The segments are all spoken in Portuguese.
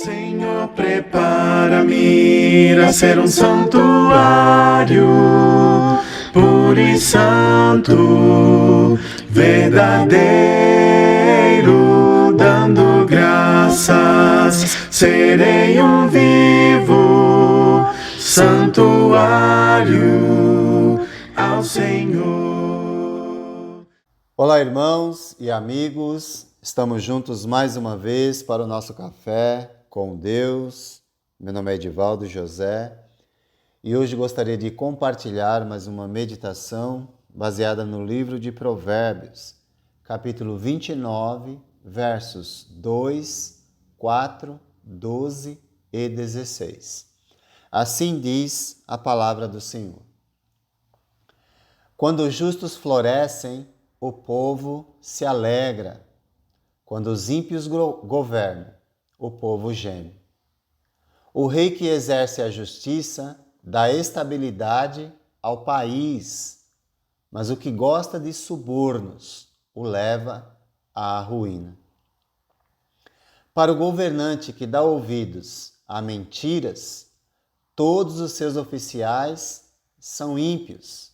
Senhor, prepara-me a ser um santuário puro e santo, verdadeiro, dando graças. Serei um vivo santuário ao Senhor. Olá, irmãos e amigos, estamos juntos mais uma vez para o nosso café com Deus. Meu nome é Edivaldo José e hoje gostaria de compartilhar mais uma meditação baseada no livro de Provérbios, capítulo 29, versos 2, 4, 12 e 16. Assim diz a palavra do Senhor. Quando os justos florescem, o povo se alegra. Quando os ímpios governam, o povo geme. O rei que exerce a justiça dá estabilidade ao país, mas o que gosta de subornos o leva à ruína. Para o governante que dá ouvidos a mentiras, todos os seus oficiais são ímpios.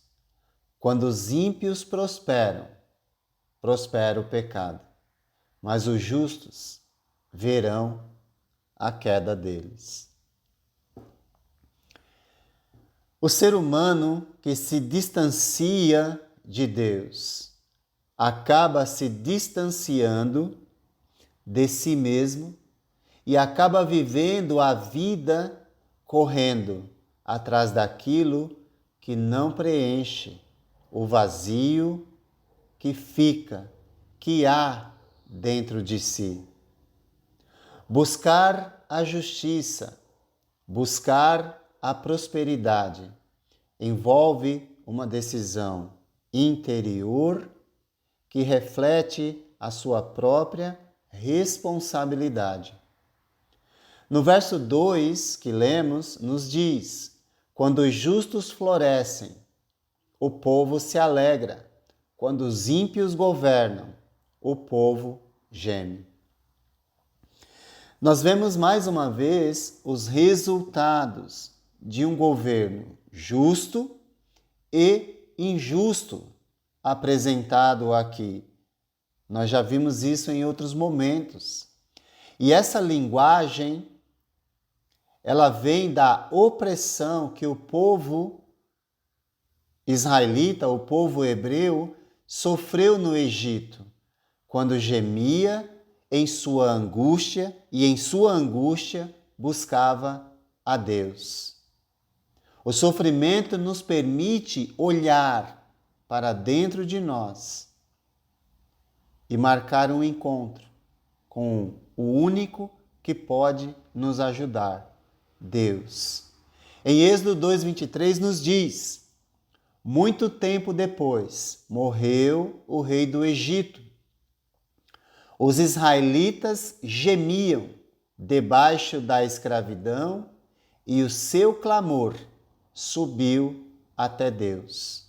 Quando os ímpios prosperam, prospera o pecado, mas os justos verão a queda deles. O ser humano que se distancia de Deus acaba se distanciando de si mesmo e acaba vivendo a vida correndo atrás daquilo que não preenche o vazio que há dentro de si. Buscar a justiça, buscar a prosperidade, envolve uma decisão interior que reflete a sua própria responsabilidade. No verso 2 que lemos, nos diz: quando os justos florescem, o povo se alegra. Quando os ímpios governam, o povo geme. Nós vemos mais uma vez os resultados de um governo justo e injusto apresentado aqui. Nós já vimos isso em outros momentos. E essa linguagem, ela vem da opressão que o povo israelita, o povo hebreu, sofreu no Egito, quando gemia em sua angústia e em sua angústia buscava a Deus. O sofrimento nos permite olhar para dentro de nós e marcar um encontro com o único que pode nos ajudar, Deus. Em Êxodo 2:23 nos diz: muito tempo depois, morreu o rei do Egito. Os israelitas gemiam debaixo da escravidão e o seu clamor subiu até Deus.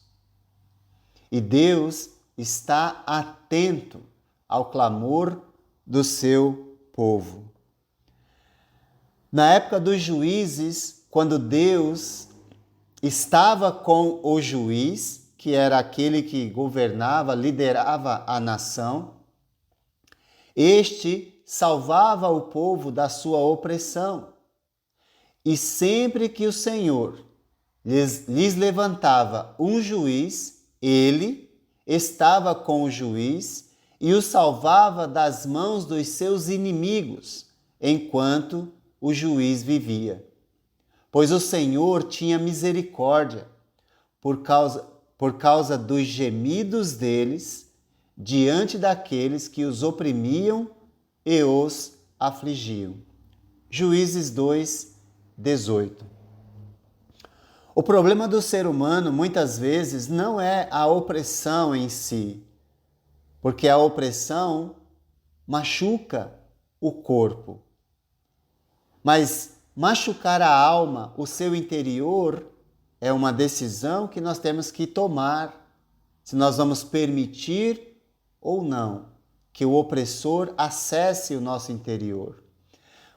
E Deus está atento ao clamor do seu povo. Na época dos juízes, quando Deus estava com o juiz, que era aquele que governava, liderava a nação. Este salvava o povo da sua opressão. E sempre que o Senhor lhes levantava um juiz, ele estava com o juiz e o salvava das mãos dos seus inimigos, enquanto o juiz vivia. Pois o Senhor tinha misericórdia por causa dos gemidos deles diante daqueles que os oprimiam e os afligiam. Juízes 2:18. O problema do ser humano muitas vezes não é a opressão em si, porque a opressão machuca o corpo. Mas machucar a alma, o seu interior, é uma decisão que nós temos que tomar, se nós vamos permitir ou não que o opressor acesse o nosso interior.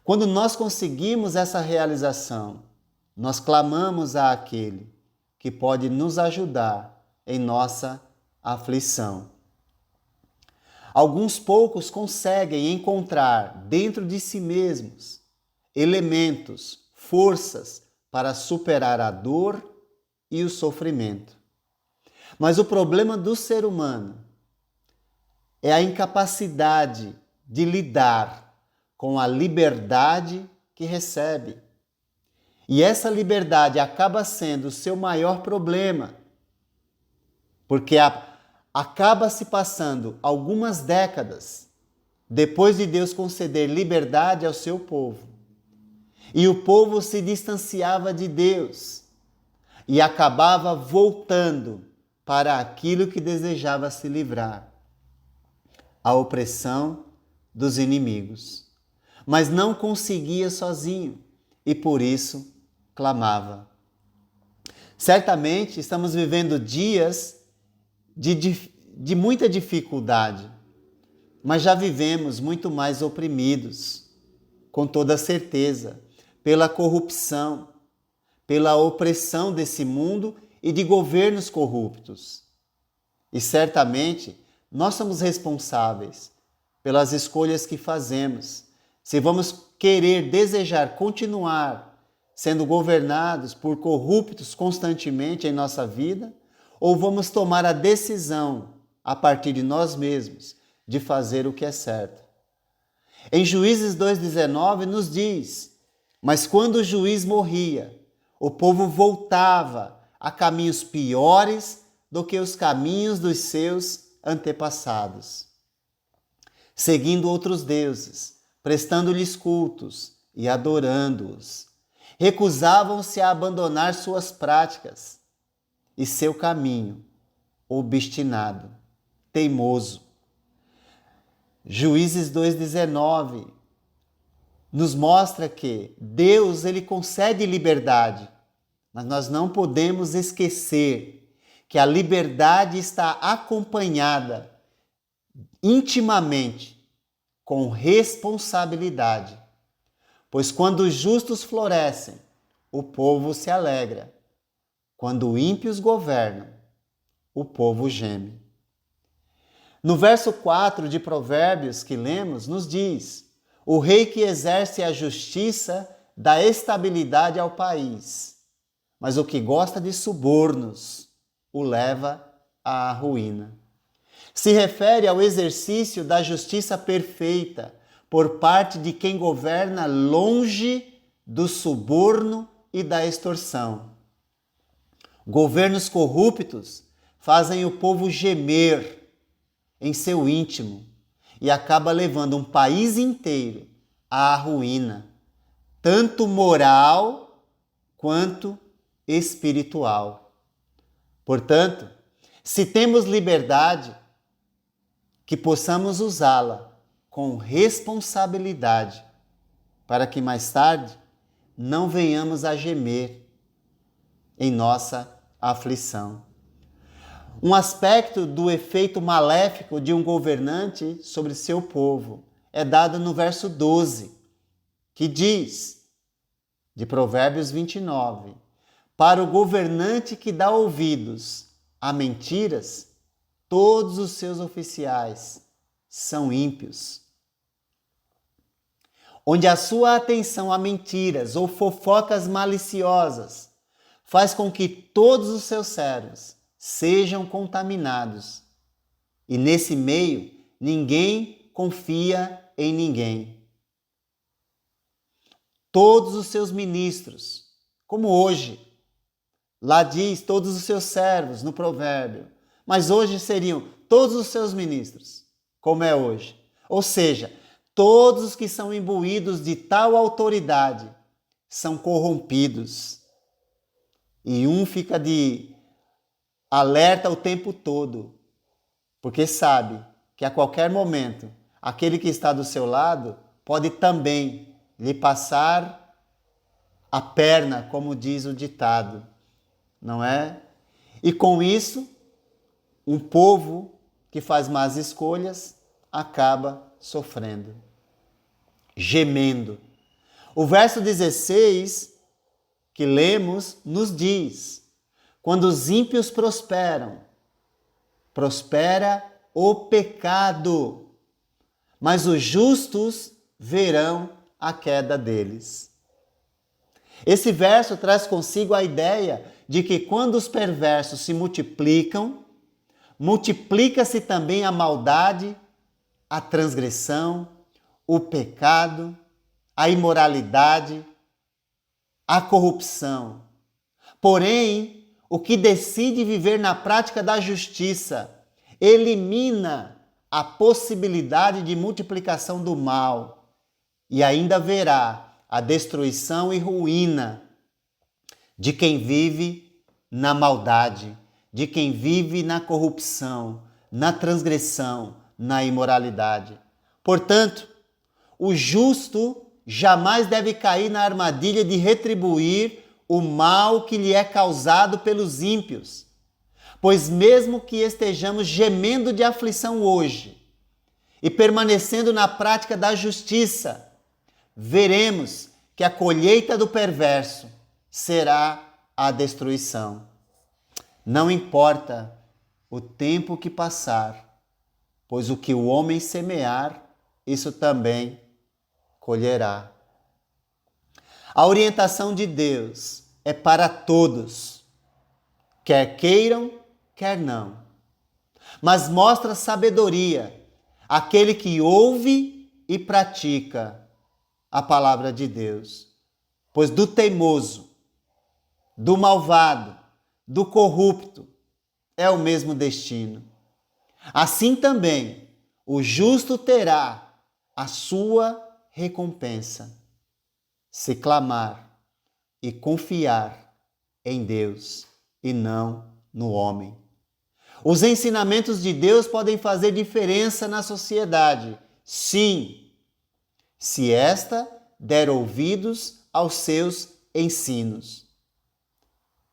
Quando nós conseguimos essa realização, nós clamamos àquele que pode nos ajudar em nossa aflição. Alguns poucos conseguem encontrar dentro de si mesmos elementos, forças para superar a dor e o sofrimento. Mas o problema do ser humano é a incapacidade de lidar com a liberdade que recebe. E essa liberdade acaba sendo o seu maior problema, porque acaba se passando algumas décadas depois de Deus conceder liberdade ao seu povo. E o povo se distanciava de Deus e acabava voltando para aquilo que desejava se livrar, a opressão dos inimigos. Mas não conseguia sozinho e por isso clamava. Certamente estamos vivendo dias de muita dificuldade, mas já vivemos muito mais oprimidos, com toda certeza, pela corrupção, pela opressão desse mundo e de governos corruptos. E certamente nós somos responsáveis pelas escolhas que fazemos. Se vamos querer, desejar continuar sendo governados por corruptos constantemente em nossa vida, ou vamos tomar a decisão, a partir de nós mesmos, de fazer o que é certo. Em Juízes 2,19 nos diz: mas quando o juiz morria, o povo voltava a caminhos piores do que os caminhos dos seus antepassados, seguindo outros deuses, prestando-lhes cultos e adorando-os. Recusavam-se a abandonar suas práticas e seu caminho obstinado, teimoso. Juízes 2,19 nos mostra que Deus ele concede liberdade, mas nós não podemos esquecer que a liberdade está acompanhada intimamente com responsabilidade. Pois quando os justos florescem, o povo se alegra. Quando ímpios governam, o povo geme. No verso 4 de Provérbios que lemos, nos diz: o rei que exerce a justiça dá estabilidade ao país, mas o que gosta de subornos o leva à ruína. Se refere ao exercício da justiça perfeita por parte de quem governa longe do suborno e da extorsão. Governos corruptos fazem o povo gemer em seu íntimo e acaba levando um país inteiro à ruína, tanto moral quanto espiritual. Portanto, se temos liberdade, que possamos usá-la com responsabilidade, para que mais tarde não venhamos a gemer em nossa aflição. Um aspecto do efeito maléfico de um governante sobre seu povo é dado no verso 12, que diz, de Provérbios 29, para o governante que dá ouvidos a mentiras, todos os seus oficiais são ímpios. Onde a sua atenção a mentiras ou fofocas maliciosas faz com que todos os seus servos sejam contaminados. E nesse meio, ninguém confia em ninguém. Todos os seus ministros, como hoje, lá diz todos os seus servos no provérbio, mas hoje seriam todos os seus ministros, como é hoje. Ou seja, todos os que são imbuídos de tal autoridade são corrompidos. E um fica de alerta o tempo todo, porque sabe que a qualquer momento aquele que está do seu lado pode também lhe passar a perna, como diz o ditado, não é? E com isso, um povo que faz más escolhas acaba sofrendo, gemendo, O verso 16 que lemos nos diz: quando os ímpios prosperam, prospera o pecado, mas os justos verão a queda deles. Esse verso traz consigo a ideia de que quando os perversos se multiplicam, multiplica-se também a maldade, a transgressão, o pecado, a imoralidade, a corrupção. Porém, o que decide viver na prática da justiça elimina a possibilidade de multiplicação do mal e ainda verá a destruição e ruína de quem vive na maldade, de quem vive na corrupção, na transgressão, na imoralidade. Portanto, o justo jamais deve cair na armadilha de retribuir o mal que lhe é causado pelos ímpios. Pois mesmo que estejamos gemendo de aflição hoje e permanecendo na prática da justiça, veremos que a colheita do perverso será a destruição. Não importa o tempo que passar, pois o que o homem semear, isso também colherá. A orientação de Deus é para todos, quer queiram, quer não. Mas mostra sabedoria àquele que ouve e pratica a palavra de Deus. Pois do teimoso, do malvado, do corrupto é o mesmo destino. Assim também o justo terá a sua recompensa, se clamar e confiar em Deus e não no homem. Os ensinamentos de Deus podem fazer diferença na sociedade, sim, se esta der ouvidos aos seus ensinos.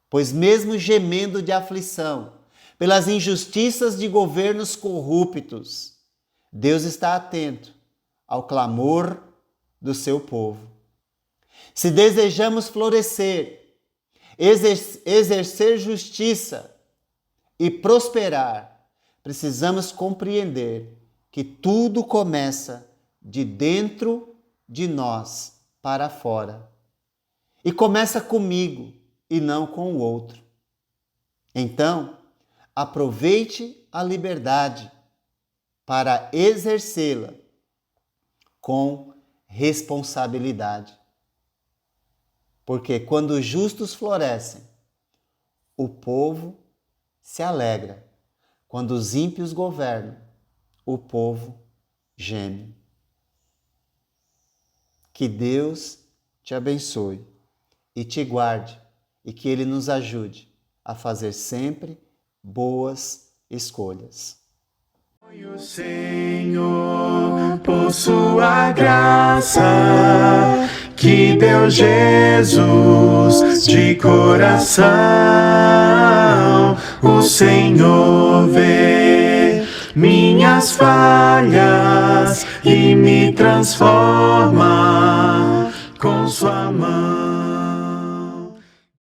Pois mesmo gemendo de aflição pelas injustiças de governos corruptos, Deus está atento ao clamor do seu povo. Se desejamos florescer, exercer justiça e prosperar, precisamos compreender que tudo começa de dentro de nós para fora. E começa comigo e não com o outro. Então, aproveite a liberdade para exercê-la com responsabilidade. Porque quando os justos florescem, o povo se alegra. Quando os ímpios governam, o povo geme. Que Deus te abençoe e te guarde e que Ele nos ajude a fazer sempre boas escolhas. O Senhor, por sua graça, que deu Jesus de coração. O Senhor vê minhas falhas e me transforma com sua mão.